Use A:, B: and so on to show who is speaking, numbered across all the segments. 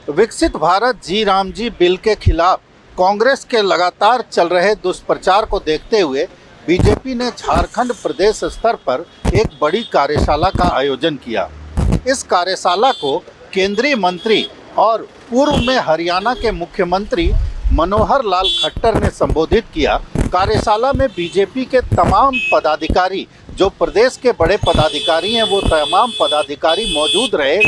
A: विकसित भारत जी राम जी बिल के खिलाफ कांग्रेस के लगातार चल रहे दुष्प्रचार को देखते हुए बीजेपी ने झारखंड प्रदेश स्तर पर एक बड़ी कार्यशाला का आयोजन किया। इस कार्यशाला को केंद्रीय मंत्री और पूर्व में हरियाणा के मुख्यमंत्री मनोहर लाल खट्टर ने संबोधित किया। कार्यशाला में बीजेपी के तमाम पदाधिकारी, जो प्रदेश के बड़े पदाधिकारी हैं, वो तमाम पदाधिकारी मौजूद रहे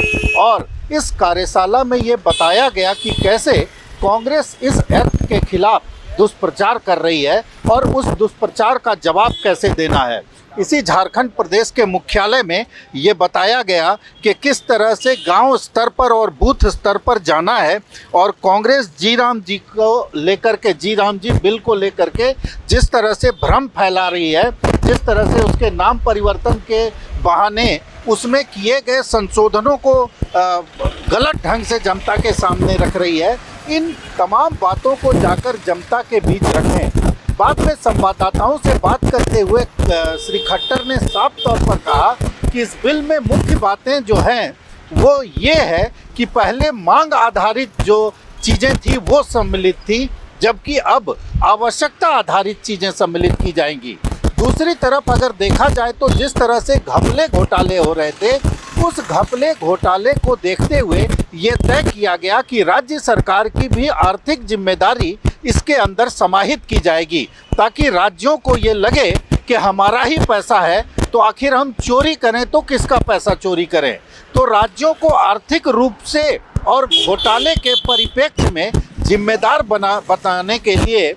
A: और इस कार्यशाला में ये बताया गया कि कैसे कांग्रेस इस एक्ट के खिलाफ दुष्प्रचार कर रही है और उस दुष्प्रचार का जवाब कैसे देना है। इसी झारखंड प्रदेश के मुख्यालय में ये बताया गया कि किस तरह से गांव स्तर पर और बूथ स्तर पर जाना है और कांग्रेस जी राम जी को लेकर के, जी राम जी बिल को लेकर के जिस तरह से भ्रम फैला रही है, जिस तरह से उसके नाम परिवर्तन के बहाने उसमें किए गए संशोधनों को गलत ढंग से जनता के सामने रख रही है, इन तमाम बातों को जाकर जनता के बीच रखें। बाद में संवाददाताओं से बात करते हुए श्री खट्टर ने साफ तौर पर कहा कि इस बिल में मुख्य बातें जो हैं वो ये है कि पहले मांग आधारित जो चीज़ें थी वो सम्मिलित थी, जबकि अब आवश्यकता आधारित चीज़ें सम्मिलित की जाएंगी। दूसरी तरफ अगर देखा जाए तो जिस तरह से घपले घोटाले हो रहे थे, उस घपले घोटाले को देखते हुए ये तय किया गया कि राज्य सरकार की भी आर्थिक जिम्मेदारी इसके अंदर समाहित की जाएगी, ताकि राज्यों को ये लगे कि हमारा ही पैसा है तो आखिर हम चोरी करें तो किसका पैसा चोरी करें। तो राज्यों को आर्थिक रूप से और घोटाले के परिप्रेक्ष्य में जिम्मेदार बताने के लिए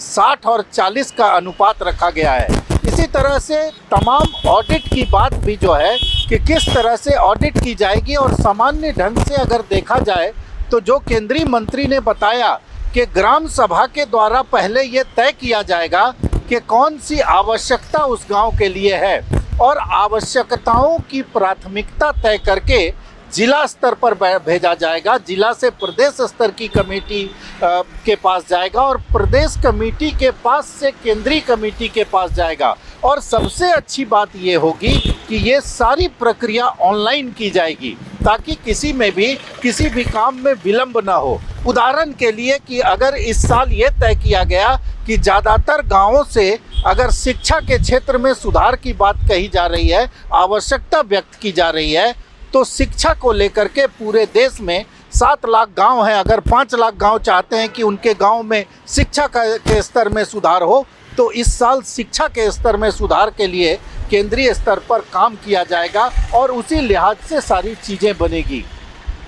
A: 60 और 40 का अनुपात रखा गया है। इसी तरह से तमाम ऑडिट की बात भी जो है कि किस तरह से ऑडिट की जाएगी और सामान्य ढंग से अगर देखा जाए तो जो केंद्रीय मंत्री ने बताया कि ग्राम सभा के द्वारा पहले ये तय किया जाएगा कि कौन सी आवश्यकता उस गांव के लिए है और आवश्यकताओं की प्राथमिकता तय करके जिला स्तर पर भेजा जाएगा, जिला से प्रदेश स्तर की कमेटी के पास जाएगा और प्रदेश कमेटी के पास से केंद्रीय कमेटी के पास जाएगा। और सबसे अच्छी बात ये होगी कि ये सारी प्रक्रिया ऑनलाइन की जाएगी, ताकि किसी भी काम में विलंब ना हो। उदाहरण के लिए कि अगर इस साल ये तय किया गया कि ज़्यादातर गाँवों से अगर शिक्षा के क्षेत्र में सुधार की बात कही जा रही है, आवश्यकता व्यक्त की जा रही है, तो शिक्षा को लेकर के पूरे देश में 7 लाख गांव हैं। अगर 5 लाख गांव चाहते हैं कि उनके गांव में शिक्षा के स्तर में सुधार हो, तो इस साल शिक्षा के स्तर में सुधार के लिए केंद्रीय स्तर पर काम किया जाएगा और उसी लिहाज से सारी चीज़ें बनेगी।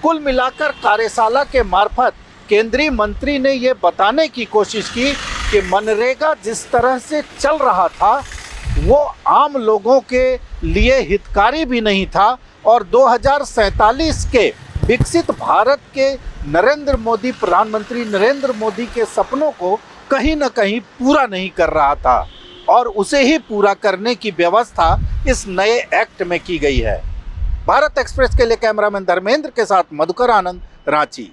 A: कुल मिलाकर कार्यशाला के मार्फत केंद्रीय मंत्री ने ये बताने की कोशिश की कि मनरेगा जिस तरह से चल रहा था वो आम लोगों के लिए हितकारी भी नहीं था और 2047 के विकसित भारत के प्रधानमंत्री नरेंद्र मोदी के सपनों को कहीं न कहीं पूरा नहीं कर रहा था और उसे ही पूरा करने की व्यवस्था इस नए एक्ट में की गई है। भारत एक्सप्रेस के लिए कैमरामैन धर्मेंद्र के साथ मधुकर आनंद, रांची।